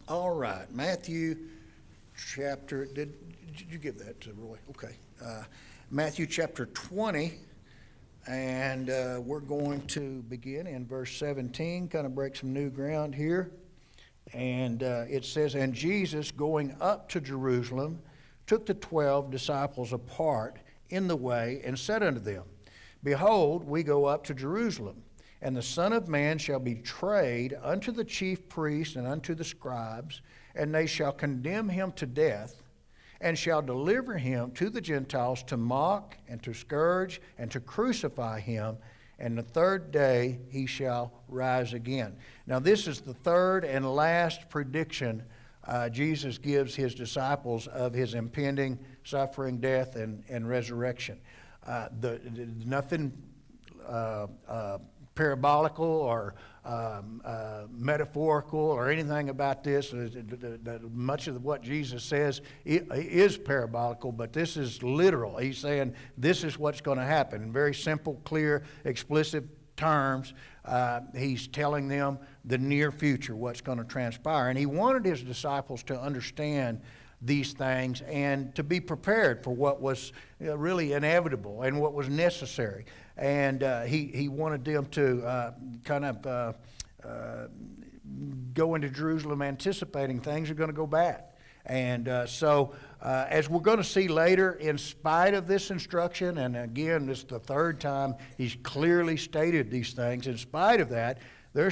All right, Matthew chapter, did you give that to Roy? Okay. Matthew chapter 20, and we're going to begin in verse 17, kind of break some new ground here. And it says, "And Jesus, going up to Jerusalem, took the 12 disciples apart in the way, and said unto them, Behold, we go up to Jerusalem, and the Son of Man shall be betrayed unto the chief priests and unto the scribes, and they shall condemn him to death, and shall deliver him to the Gentiles to mock and to scourge and to crucify him, and the third day he shall rise again." Now this is the third and last prediction Jesus gives his disciples of his impending suffering, death, and resurrection. Nothing parabolical or metaphorical or anything about this. Much of what Jesus says is parabolical, but this is literal. He's saying this is what's going to happen in very simple, clear, explicit terms. He's telling them the near future, what's going to transpire. And he wanted his disciples to understand these things and to be prepared for what was really inevitable and what was necessary. And he wanted them to go into Jerusalem anticipating things are going to go bad. And so as we're going to see later, in spite of this instruction, and again, this is the third time he's clearly stated these things, in spite of that, they're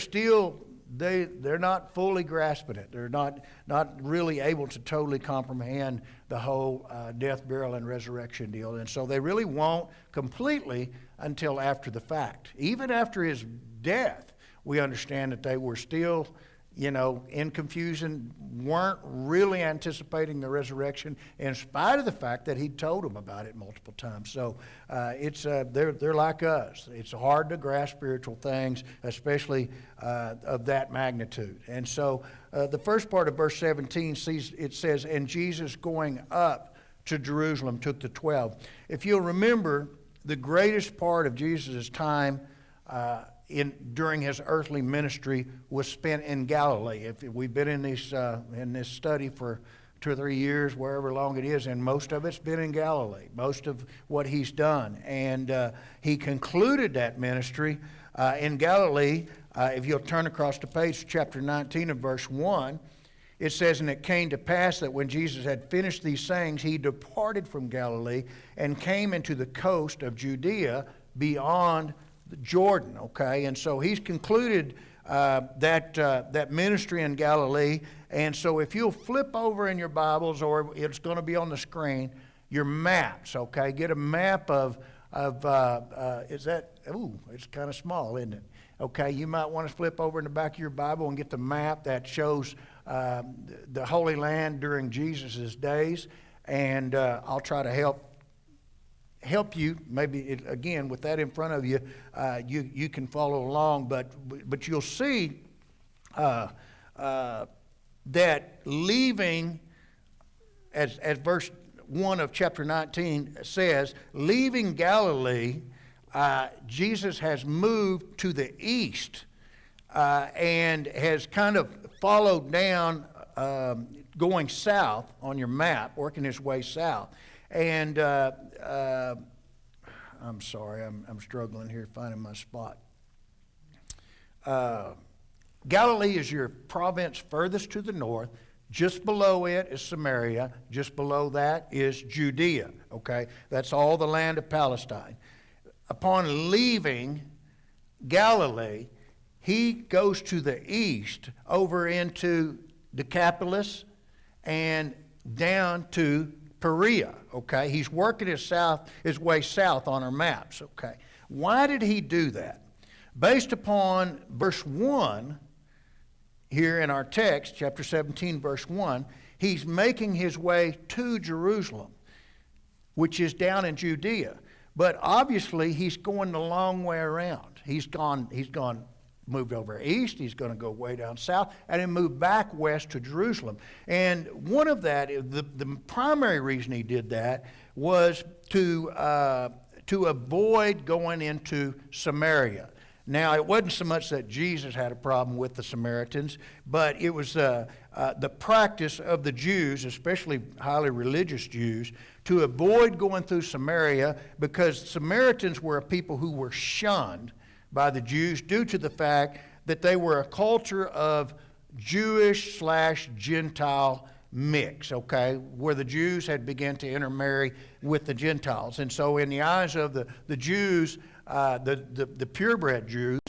not fully grasping it. They're not really able to totally comprehend the whole death, burial, and resurrection deal. And so they really won't completely until after the fact. Even after his death, we understand that they were still, in confusion, weren't really anticipating the resurrection, in spite of the fact that he told them about it multiple times. So they're like us. It's hard to grasp spiritual things, especially of that magnitude. And so the first part of verse 17 says, "And Jesus going up to Jerusalem took the 12." If you'll remember, the greatest part of Jesus' time during his earthly ministry was spent in Galilee. If we've been in this study for 2 or 3 years, wherever long it is, and most of it's been in Galilee, most of what he's done. And he concluded that ministry in Galilee. If you'll turn across the page, chapter 19 of verse 1, it says, "And it came to pass that when Jesus had finished these sayings, he departed from Galilee and came into the coast of Judea beyond the Jordan." Okay, and so he's concluded that ministry in Galilee. And so if you'll flip over in your Bibles, or it's going to be on the screen, your maps. Okay, get a map of is that? Ooh, it's kind of small, isn't it? Okay, you might want to flip over in the back of your Bible and get the map that shows the Holy Land during Jesus' days, and I'll try to help you. Maybe again with that in front of you, you can follow along. But you'll see that leaving, as verse 1 of chapter 19 says, leaving Galilee, Jesus has moved to the east and has kind of followed down, going south on your map, working his way south. And I'm sorry, I'm struggling here finding my spot. Galilee is your province furthest to the north. Just below it is Samaria. Just below that is Judea. Okay, that's all the land of Palestine. Upon leaving Galilee, he goes to the east over into Decapolis and down to Perea. Okay, he's working his way south on our maps. Okay, why did he do that? Based upon verse 1 here in our text, chapter 17, verse 1, he's making his way to Jerusalem, which is down in Judea. But obviously, he's going the long way around. He's moved over east, he's going to go way down south, and then move back west to Jerusalem. And one of that, the primary reason he did that was to avoid going into Samaria. Now, it wasn't so much that Jesus had a problem with the Samaritans, but it was the practice of the Jews, especially highly religious Jews, to avoid going through Samaria, because Samaritans were a people who were shunned by the Jews due to the fact that they were a culture of Jewish/Gentile mix, okay, where the Jews had begun to intermarry with the Gentiles. And so in the eyes of the Jews, the purebred Jews,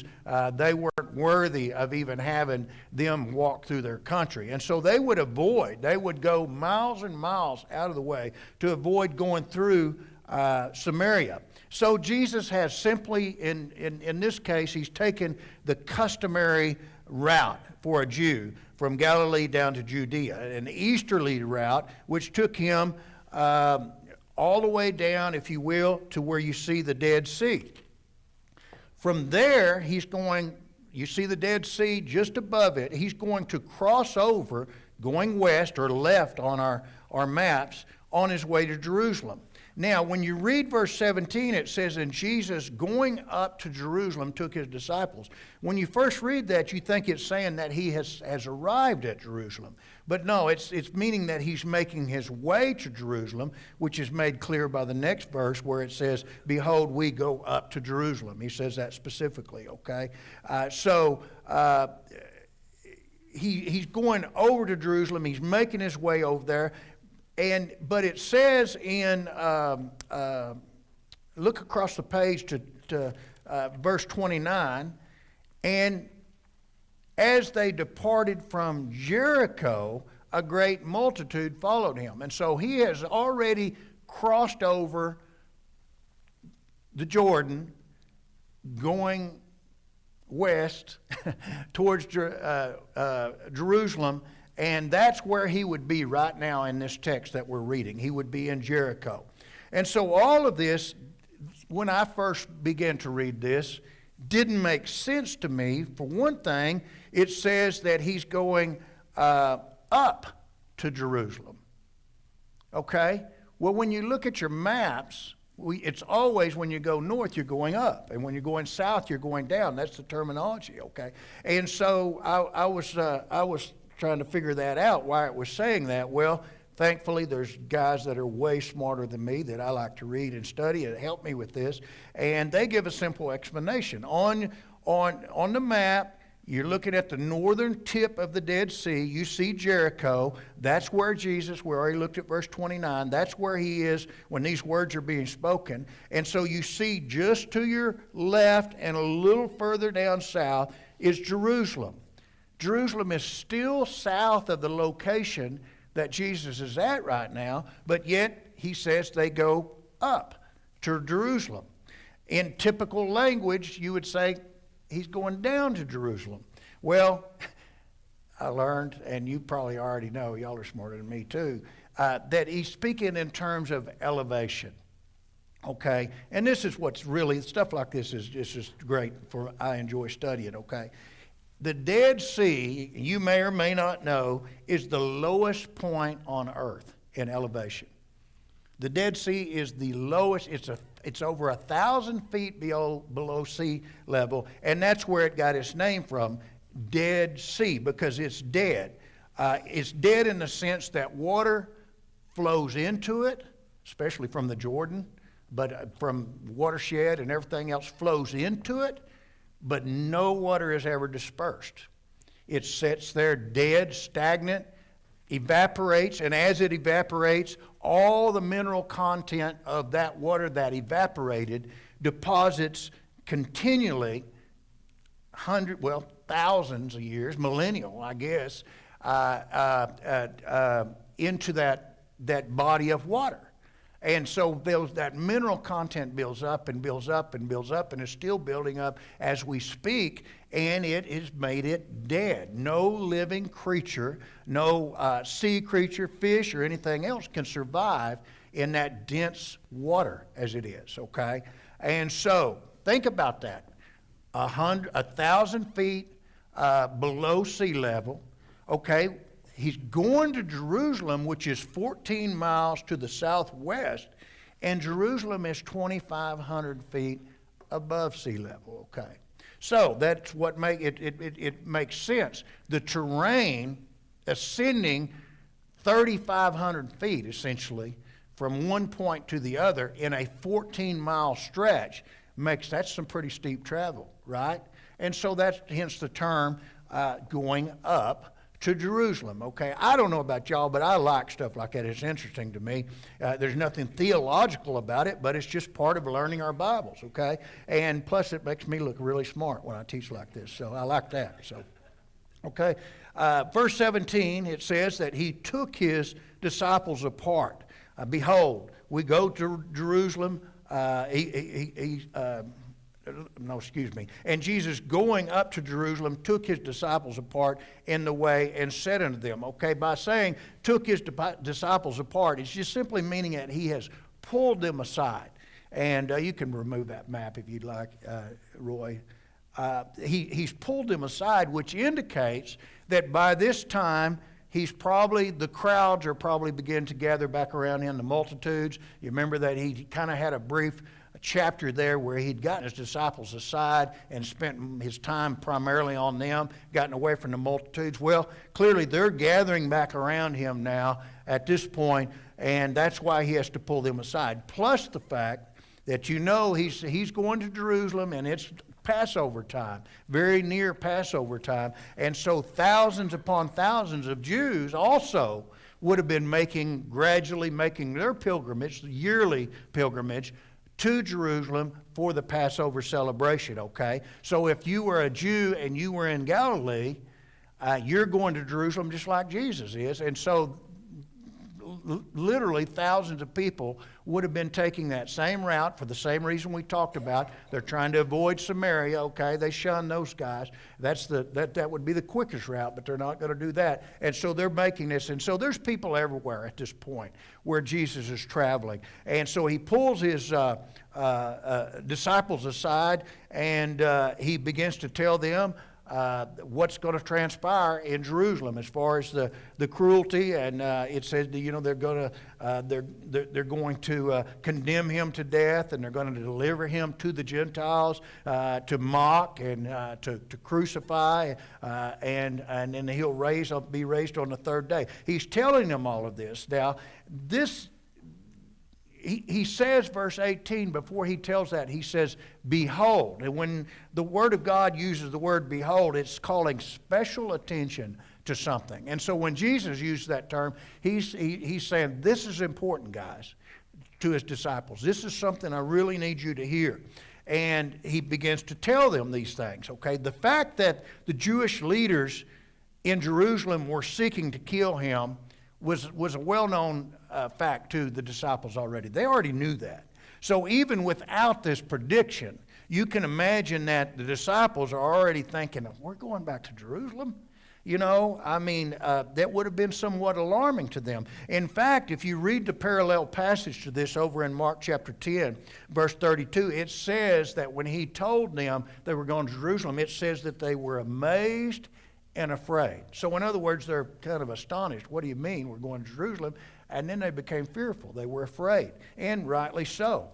they weren't worthy of even having them walk through their country. And so they would go miles and miles out of the way to avoid going through Samaria. So Jesus has simply, in this case, he's taken the customary route for a Jew from Galilee down to Judea, an easterly route, which took him all the way down, if you will, to where you see the Dead Sea. From there, you see the Dead Sea just above it. He's going to cross over, going west or left on our maps, on his way to Jerusalem. Now, when you read verse 17, it says, and Jesus going up to Jerusalem took his disciples. When you first read that, you think it's saying that he has arrived at Jerusalem. But no, it's meaning that he's making his way to Jerusalem, which is made clear by the next verse where it says, behold, we go up to Jerusalem. He says that specifically, okay? He's going over to Jerusalem. He's making his way over there. But it says in, look across the page to verse 29, and as they departed from Jericho, a great multitude followed him. And so he has already crossed over the Jordan, going west towards Jerusalem. And that's where he would be right now in this text that we're reading. He would be in Jericho. And so all of this, when I first began to read this, didn't make sense to me. For one thing, it says that he's going up to Jerusalem. Okay? Well, when you look at your maps, it's always when you go north, you're going up. And when you're going south, you're going down. That's the terminology, okay? And so I was trying to figure that out, why it was saying that. Well, thankfully, there's guys that are way smarter than me that I like to read and study and help me with this, and they give a simple explanation. On the map, you're looking at the northern tip of the Dead Sea. You see Jericho. That's where Jesus, we already looked at verse 29, that's where he is when these words are being spoken. And so you see just to your left and a little further down south is Jerusalem. Jerusalem is still south of the location that Jesus is at right now, but yet he says they go up to Jerusalem. In typical language, you would say he's going down to Jerusalem. Well, I learned, and you probably already know, y'all are smarter than me too, that he's speaking in terms of elevation. Okay? And this is what's really, stuff like this is just great for, I enjoy studying, okay? The Dead Sea, you may or may not know, is the lowest point on earth in elevation. The Dead Sea is the lowest. It's over 1,000 feet below sea level, and that's where it got its name from, Dead Sea, because it's dead. It's dead in the sense that water flows into it, especially from the Jordan, but from watershed and everything else flows into it, but no water is ever dispersed. It sits there dead, stagnant, evaporates, and as it evaporates, all the mineral content of that water that evaporated deposits continually thousands of years, millennial, I guess, into that body of water. And so that mineral content builds up and builds up and builds up and is still building up as we speak, and it has made it dead. No living creature, no sea creature, fish, or anything else can survive in that dense water as it is, okay? And so think about that. 1,000 feet below sea level, okay? He's going to Jerusalem, which is 14 miles to the southwest, and Jerusalem is 2,500 feet above sea level, okay? So that's what it makes sense. The terrain ascending 3,500 feet, essentially, from one point to the other in a 14-mile stretch that's some pretty steep travel, right? And so that's hence the term going up to Jerusalem, okay? I don't know about y'all, but I like stuff like that. It's interesting to me. There's nothing theological about it, but it's just part of learning our Bibles, okay? And plus it makes me look really smart when I teach like this, so I like that. So, okay? Verse 17, it says that he took his disciples apart. Behold, we go to Jerusalem. And Jesus, going up to Jerusalem, took his disciples apart in the way and said unto them, okay, by saying took his disciples apart, it's just simply meaning that he has pulled them aside. And you can remove that map if you'd like, Roy. He's pulled them aside, which indicates that by this time, the crowds are probably beginning to gather back around him, the multitudes. You remember that he kind of had a brief chapter there where he'd gotten his disciples aside and spent his time primarily on them, gotten away from the multitudes. Well, clearly they're gathering back around him now at this point, and that's why he has to pull them aside. Plus the fact that he's going to Jerusalem, and it's Passover time, very near Passover time, and so thousands upon thousands of Jews also would have been gradually making their pilgrimage, the yearly pilgrimage, to Jerusalem for the Passover celebration, okay? So if you were a Jew and you were in Galilee, you're going to Jerusalem just like Jesus is. And so literally thousands of people would have been taking that same route for the same reason we talked about. They're trying to avoid Samaria, okay? They shun those guys. That would be the quickest route, but they're not going to do that. And so they're making this. And so there's people everywhere at this point where Jesus is traveling. And so he pulls his disciples aside, and he begins to tell them what's going to transpire in Jerusalem as far as the cruelty, and it says they're going to condemn him to death, and they're going to deliver him to the Gentiles to mock and to crucify, and then he'll be raised on the third day. He's telling them all of this. Now, He says, verse 18, before he tells that, he says, behold. And when the Word of God uses the word behold, it's calling special attention to something. And so when Jesus uses that term, he's saying, this is important, guys, to his disciples. This is something I really need you to hear. And he begins to tell them these things, okay? The fact that the Jewish leaders in Jerusalem were seeking to kill him was a well-known fact to the disciples already. They already knew that. So even without this prediction, you can imagine that the disciples are already thinking, we're going back to Jerusalem? That would have been somewhat alarming to them. In fact, if you read the parallel passage to this over in Mark chapter 10, verse 32, it says that when he told them they were going to Jerusalem, it says that they were amazed and afraid. So in other words, they're kind of astonished. What do you mean we're going to Jerusalem? And then they became fearful. They were afraid, and rightly so.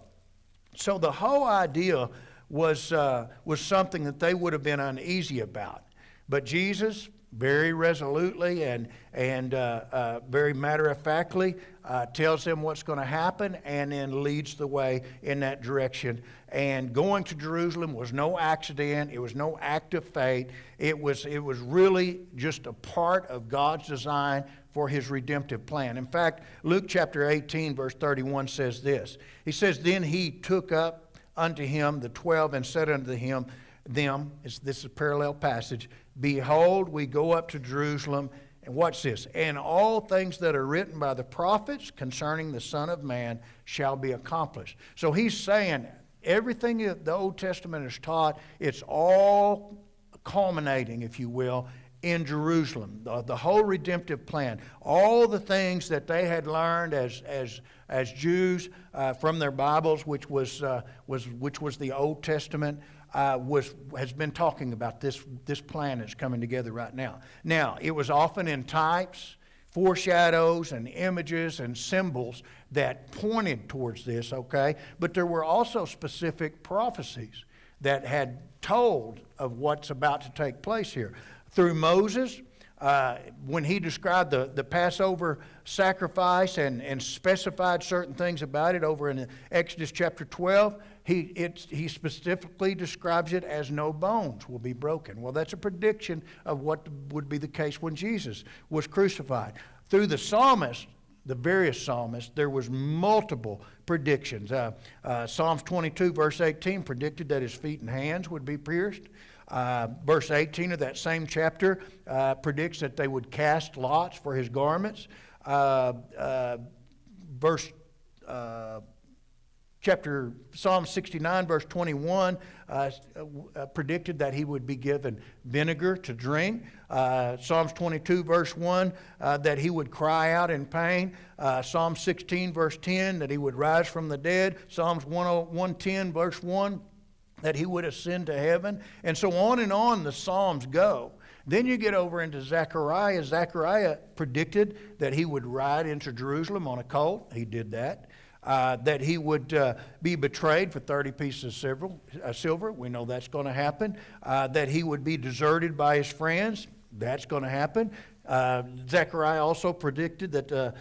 So the whole idea was something that they would have been uneasy about. But Jesus, very resolutely and very matter-of-factly, tells them what's going to happen and then leads the way in that direction. And going to Jerusalem was no accident. It was no act of fate. It was really just a part of God's design for his redemptive plan. In fact, Luke chapter 18, verse 31 says this. He says, then he took up unto him the 12 and said unto them, this is a parallel passage, behold, we go up to Jerusalem, and watch this, and all things that are written by the prophets concerning the Son of Man shall be accomplished. So he's saying everything that the Old Testament is taught, it's all culminating, if you will, in Jerusalem. The whole redemptive plan, all the things that they had learned as Jews from their Bibles, which was the Old Testament, has been talking about this plan that's coming together right now. Now, it was often in types, foreshadows, and images and symbols that pointed towards this, okay? But there were also specific prophecies that had told of what's about to take place here. Through Moses, when he described the Passover sacrifice and specified certain things about it over in Exodus chapter 12, he specifically describes it as no bones will be broken. Well, that's a prediction of what would be the case when Jesus was crucified. Through the psalmists, the various psalmists, there was multiple predictions. Psalms 22 verse 18 predicted that his feet and hands would be pierced. Verse 18 of that same chapter predicts that they would cast lots for his garments. Psalm 69 verse 21 predicted that he would be given vinegar to drink. Psalms 22 verse 1 that he would cry out in pain. Psalm 16 verse 10 that he would rise from the dead. Psalms 110 verse 1 that he would ascend to heaven. And so on the Psalms go. Then you get over into Zechariah. Zechariah predicted that he would ride into Jerusalem on a colt. He did that. That he would be betrayed for 30 pieces of silver. We know that's going to happen. That he would be deserted by his friends. That's going to happen. Zechariah also predicted that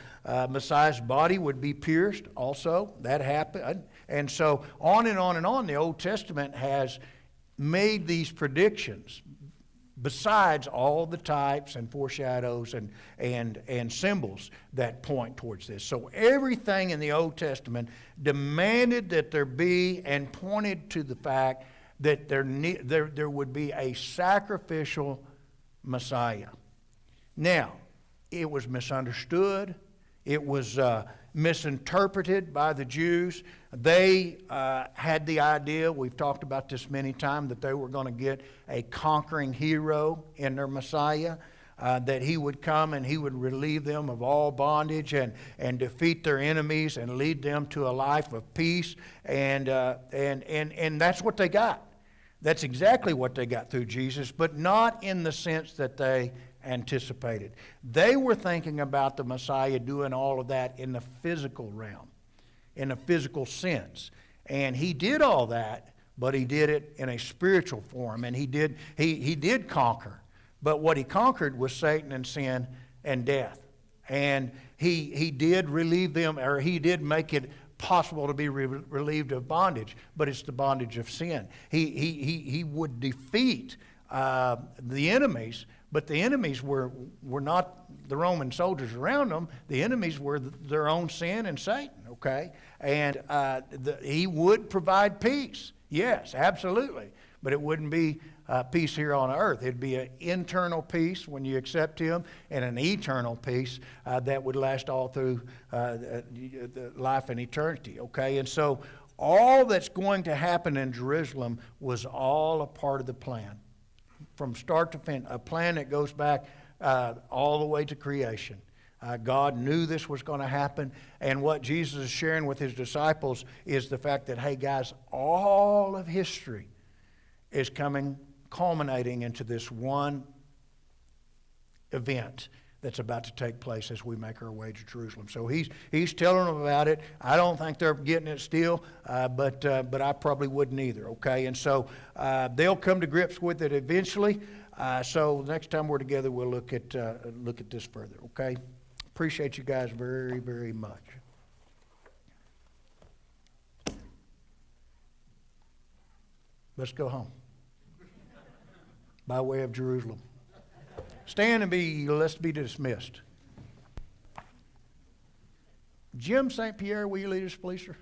Messiah's body would be pierced. Also, that happened. And so on and on and on, the Old Testament has made these predictions, besides all the types and foreshadows and symbols that point towards this. So everything in the Old Testament demanded that there be and pointed to the fact that there would be a sacrificial Messiah. Now, it was misunderstood. It was misinterpreted by the Jews. They had the idea, we've talked about this many times, that they were going to get a conquering hero in their Messiah, that he would come and he would relieve them of all bondage and defeat their enemies and lead them to a life of peace. And that's what they got. That's exactly what they got through Jesus, but not in the sense that they anticipated. They were thinking about the Messiah doing all of that in the physical realm, in a physical sense. And he did all that, but he did it in a spiritual form. And he did conquer. But what he conquered was Satan and sin and death. And he did relieve them, or he did make it possible to be relieved of bondage, but it's the bondage of sin. He would defeat the enemies, but the enemies were not the Roman soldiers around them. The enemies were their own sin and Satan, okay? And he would provide peace. Yes, absolutely. But it wouldn't be peace here on earth. It'd be an internal peace when you accept him, and an eternal peace that would last all through life and eternity, okay? And so all that's going to happen in Jerusalem was all a part of the plan. From start to finish, a plan that goes back all the way to creation. God knew this was going to happen, and what Jesus is sharing with his disciples is the fact that, hey guys, all of history is culminating into this one event that's about to take place as we make our way to Jerusalem. So he's telling them about it. I don't think they're getting it still, but I probably wouldn't either, okay? And so they'll come to grips with it eventually. So next time we're together, we'll look at this further, okay? Appreciate you guys very, very much. Let's go home by way of Jerusalem. Stand and let's be dismissed. Jim St. Pierre, will you lead us, please, sir?